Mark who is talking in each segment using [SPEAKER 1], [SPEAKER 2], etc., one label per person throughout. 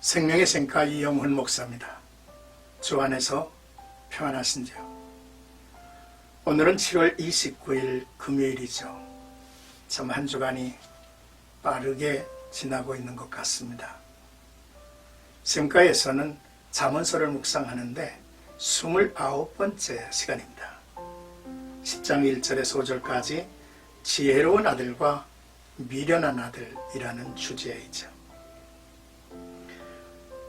[SPEAKER 1] 생명의 생가 이영훈 목사입니다. 주 안에서 평안하신지요? 오늘은 7월 29일 금요일이죠. 참 한 주간이 빠르게 지나고 있는 것 같습니다. 생가에서는 잠언서를 묵상하는데 29번째 시간입니다. 10장 1절에서 5절까지 지혜로운 아들과 미련한 아들이라는 주제이죠.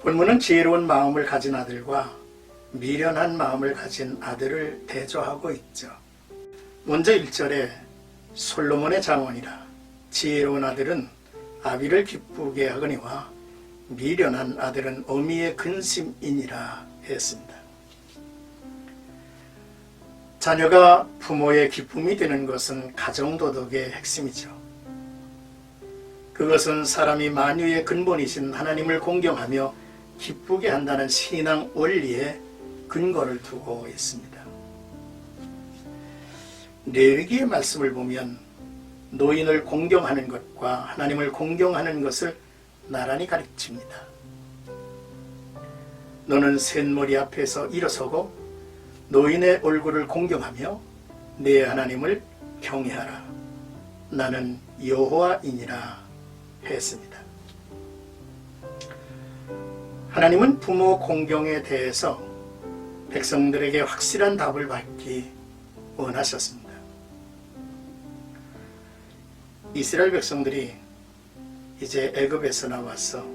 [SPEAKER 1] 본문은 지혜로운 마음을 가진 아들과 미련한 마음을 가진 아들을 대조하고 있죠. 먼저 1절에 솔로몬의 잠언이라 지혜로운 아들은 아비를 기쁘게 하거니와 미련한 아들은 어미의 근심이니라 했습니다. 자녀가 부모의 기쁨이 되는 것은 가정도덕의 핵심이죠. 그것은 사람이 만유의 근본이신 하나님을 공경하며 기쁘게 한다는 신앙 원리에 근거를 두고 있습니다. 레위기의 말씀을 보면 노인을 공경하는 것과 하나님을 공경하는 것을 나란히 가르칩니다. 너는 셋머리 앞에서 일어서고 노인의 얼굴을 공경하며 내 하나님을 경외하라. 나는 여호와이니라 했습니다. 하나님은 부모 공경에 대해서 백성들에게 확실한 답을 받기 원하셨습니다. 이스라엘 백성들이 이제 애굽에서 나와서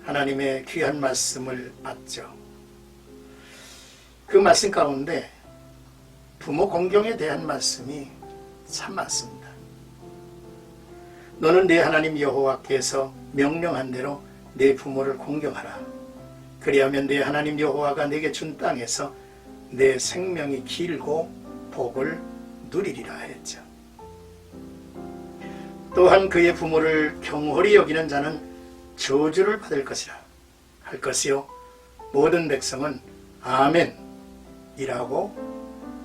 [SPEAKER 1] 하나님의 귀한 말씀을 받죠. 그 말씀 가운데 부모 공경에 대한 말씀이 참 많습니다. 너는 내 하나님 여호와께서 명령한 대로 내 부모를 공경하라. 그리하면 내 하나님 여호와가 내게 준 땅에서 내 생명이 길고 복을 누리리라 했죠. 또한 그의 부모를 경홀히 여기는 자는 저주를 받을 것이라 할 것이요 모든 백성은 아멘 이라고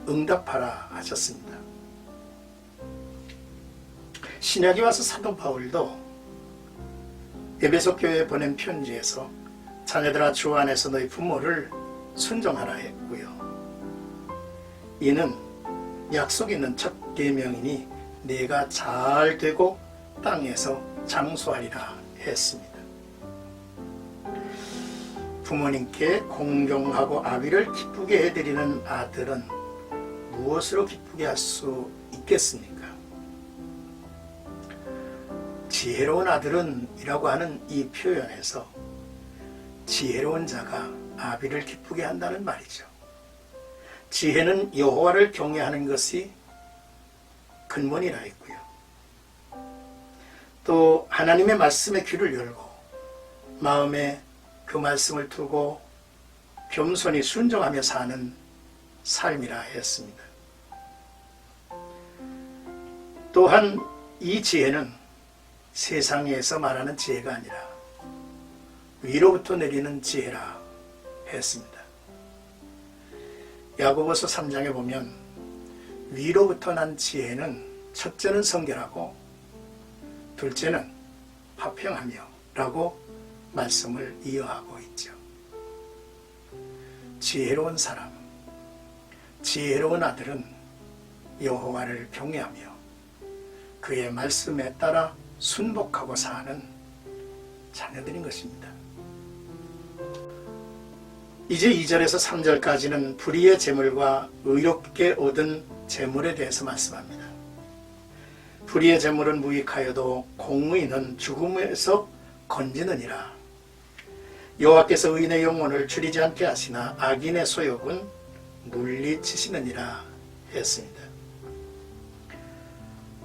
[SPEAKER 1] 응답하라 하셨습니다. 신약에 와서 사도 바울도 에베소 교회에 보낸 편지에서 자녀들아 주 안에서 너희 부모를 순종하라 했고요. 이는 약속 있는 첫 계명이니 네가 잘 되고 땅에서 장수하리라 했습니다. 부모님께 공경하고 아비를 기쁘게 해드리는 아들은 무엇으로 기쁘게 할 수 있겠습니까? 지혜로운 아들은 이라고 하는 이 표현에서 지혜로운 자가 아비를 기쁘게 한다는 말이죠. 지혜는 여호와를 경외하는 것이 근본이라 했고요. 또 하나님의 말씀에 귀를 열고 마음에 그 말씀을 두고 겸손히 순종하며 사는 삶이라 했습니다. 또한 이 지혜는 세상에서 말하는 지혜가 아니라 위로부터 내리는 지혜라 했습니다. 야고보서 3장에 보면 위로부터 난 지혜는 첫째는 성결하고 둘째는 화평하며 라고 말씀을 이어하고 있죠. 지혜로운 사람, 지혜로운 아들은 여호와를 경외하며 그의 말씀에 따라 순복하고 사는 자녀들인 것입니다. 이제 2절에서 3절까지는 불의의 재물과 의롭게 얻은 재물에 대해서 말씀합니다. 불의의 재물은 무익하여도 공의는 죽음에서 건지느니라. 여호와께서 의인의 영혼을 줄이지 않게 하시나 악인의 소욕은 물리치시느니라 했습니다.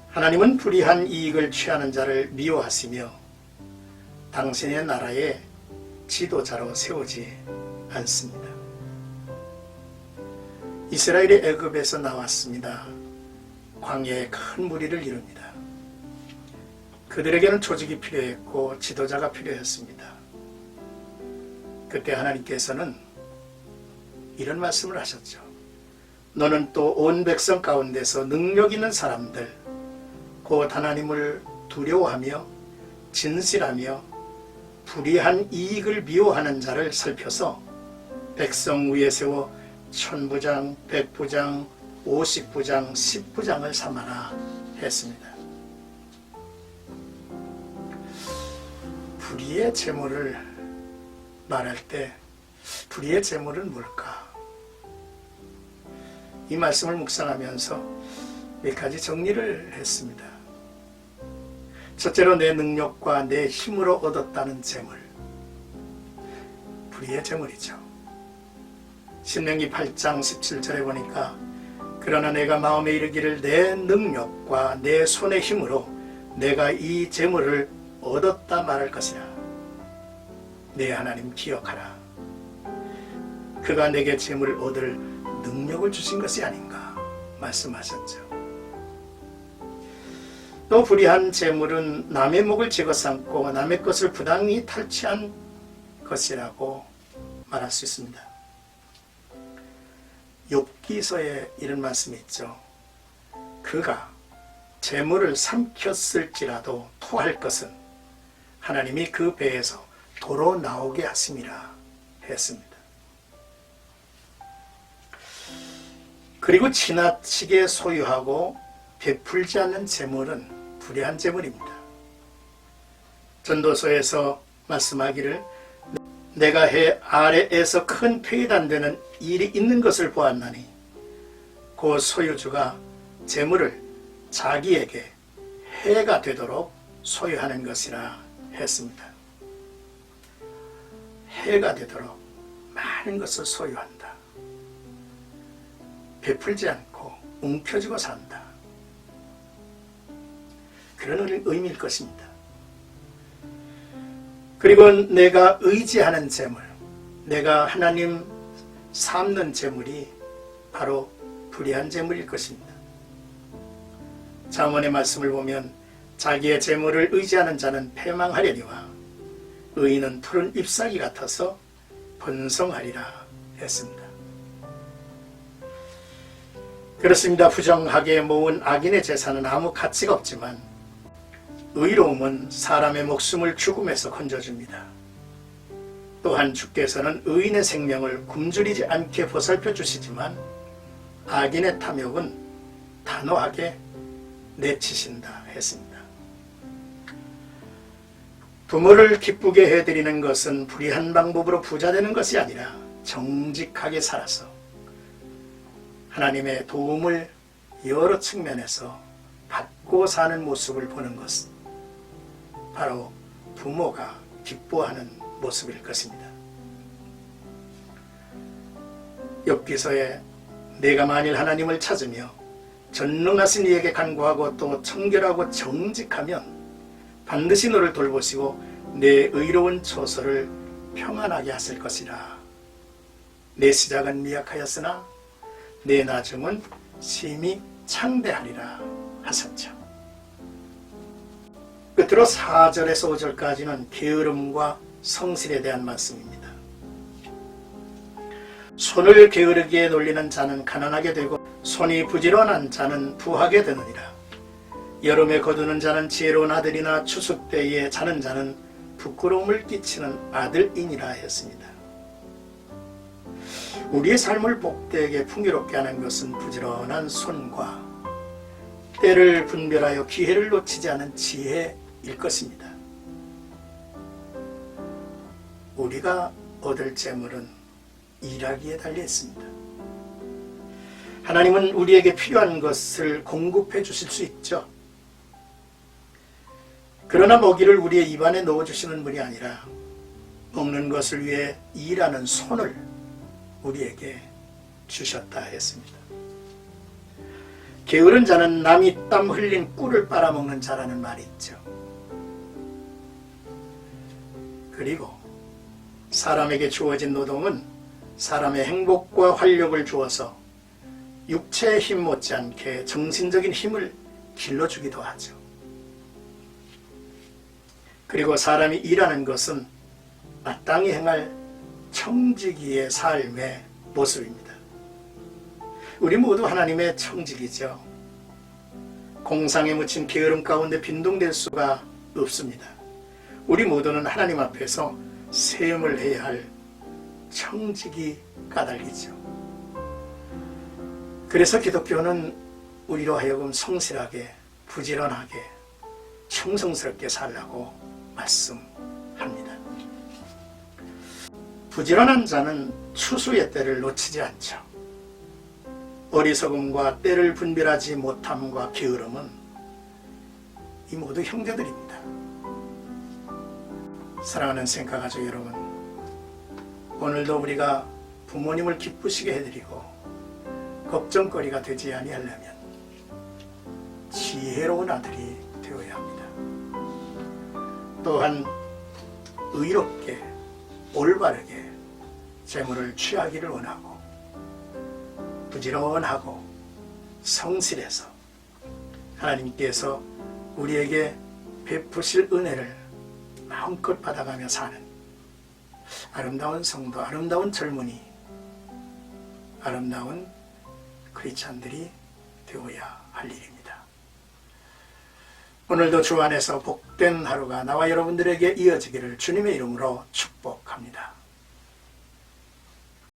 [SPEAKER 1] 하나님은 불의한 이익을 취하는 자를 미워하시며 당신의 나라에 지도자로 세우지 않습니다. 이스라엘이 애굽에서 나왔습니다. 광야에 큰 무리를 이룹니다. 그들에게는 조직이 필요했고 지도자가 필요했습니다. 그때 하나님께서는 이런 말씀을 하셨죠. 너는 또 온 백성 가운데서 능력 있는 사람들 곧 하나님을 두려워하며 진실하며 불의한 이익을 미워하는 자를 살펴서 백성 위에 세워 천부장, 백부장, 50부장, 10부장을 삼아라 했습니다. 불의의 재물을 말할 때 불의의 재물은 뭘까? 이 말씀을 묵상하면서 몇 가지 정리를 했습니다. 첫째로 내 능력과 내 힘으로 얻었다는 재물, 불의의 재물이죠. 신명기 8장 17절에 보니까 그러나 내가 마음에 이르기를 내 능력과 내 손의 힘으로 내가 이 재물을 얻었다 말할 것이라. 내 하나님 기억하라. 그가 내게 재물을 얻을 능력을 주신 것이 아닌가 말씀하셨죠. 또 불의한 재물은 남의 목을 집어삼고 남의 것을 부당히 탈취한 것이라고 말할 수 있습니다. 욥기서에 이런 말씀이 있죠. 그가 재물을 삼켰을지라도 토할 것은 하나님이 그 배에서 도로 나오게 하심이라 했습니다. 그리고 지나치게 소유하고 베풀지 않는 재물은 불의한 재물입니다. 전도서에서 말씀하기를 내가 해 아래에서 큰 폐단되는 일이 있는 것을 보았나니 그 소유주가 재물을 자기에게 해가 되도록 소유하는 것이라 했습니다. 해가 되도록 많은 것을 소유한다. 베풀지 않고 움켜쥐고 산다. 그런 의미일 것입니다. 그리고 내가 의지하는 재물, 내가 하나님 삼는 재물이 바로 불의한 재물일 것입니다. 잠언의 말씀을 보면 자기의 재물을 의지하는 자는 패망하려니와 의인은 푸른 잎사귀 같아서 번성하리라 했습니다. 그렇습니다. 부정하게 모은 악인의 재산은 아무 가치가 없지만 의로움은 사람의 목숨을 죽음에서 건져줍니다. 또한 주께서는 의인의 생명을 굶주리지 않게 보살펴 주시지만 악인의 탐욕은 단호하게 내치신다 했습니다. 부모를 기쁘게 해드리는 것은 불의한 방법으로 부자되는 것이 아니라 정직하게 살아서 하나님의 도움을 여러 측면에서 받고 사는 모습을 보는 것은 바로 부모가 기뻐하는 모습일 것입니다. 욥기서에 내가 만일 하나님을 찾으며 전능하신 이에게 간구하고 또 청결하고 정직하면 반드시 너를 돌보시고 내 의로운 처소를 평안하게 하실 것이라. 내 시작은 미약하였으나 내 나중은 심히 창대하리라 하셨죠. 끝으로 4절에서 5절까지는 게으름과 성실에 대한 말씀입니다. 손을 게으르게 놀리는 자는 가난하게 되고 손이 부지런한 자는 부하게 되느니라. 여름에 거두는 자는 지혜로운 아들이나 추수 때에 자는 자는 부끄러움을 끼치는 아들이니라 했습니다. 우리의 삶을 복되게 풍요롭게 하는 것은 부지런한 손과 때를 분별하여 기회를 놓치지 않은 지혜일 것입니다. 우리가 얻을 재물은 일하기에 달려 있습니다. 하나님은 우리에게 필요한 것을 공급해 주실 수 있죠. 그러나 먹이를 우리의 입안에 넣어주시는 분이 아니라 먹는 것을 위해 일하는 손을 우리에게 주셨다 했습니다. 게으른 자는 남이 땀 흘린 꿀을 빨아먹는 자라는 말이 있죠. 그리고 사람에게 주어진 노동은 사람의 행복과 활력을 주어서 육체의 힘 못지않게 정신적인 힘을 길러주기도 하죠. 그리고 사람이 일하는 것은 마땅히 행할 청지기의 삶의 모습입니다. 우리 모두 하나님의 청지기죠. 공상에 묻힌 게으름 가운데 빈둥댈 수가 없습니다. 우리 모두는 하나님 앞에서 세움을 해야 할 청직이 까닭이죠. 그래서 기독교는 우리로 하여금 성실하게, 부지런하게, 충성스럽게 살라고 말씀합니다. 부지런한 자는 추수의 때를 놓치지 않죠. 어리석음과 때를 분별하지 못함과 게으름은 이 모두 형제들입니다. 사랑하는 생가가족 여러분, 오늘도 우리가 부모님을 기쁘시게 해드리고 걱정거리가 되지 아니하려면 지혜로운 아들이 되어야 합니다. 또한 의롭게 올바르게 재물을 취하기를 원하고 부지런하고 성실해서 하나님께서 우리에게 베푸실 은혜를 마음껏 받아가며 사는 아름다운 성도, 아름다운 젊은이, 아름다운 크리스찬들이 되어야 할 일입니다. 오늘도 주 안에서 복된 하루가 나와 여러분들에게 이어지기를 주님의 이름으로 축복합니다.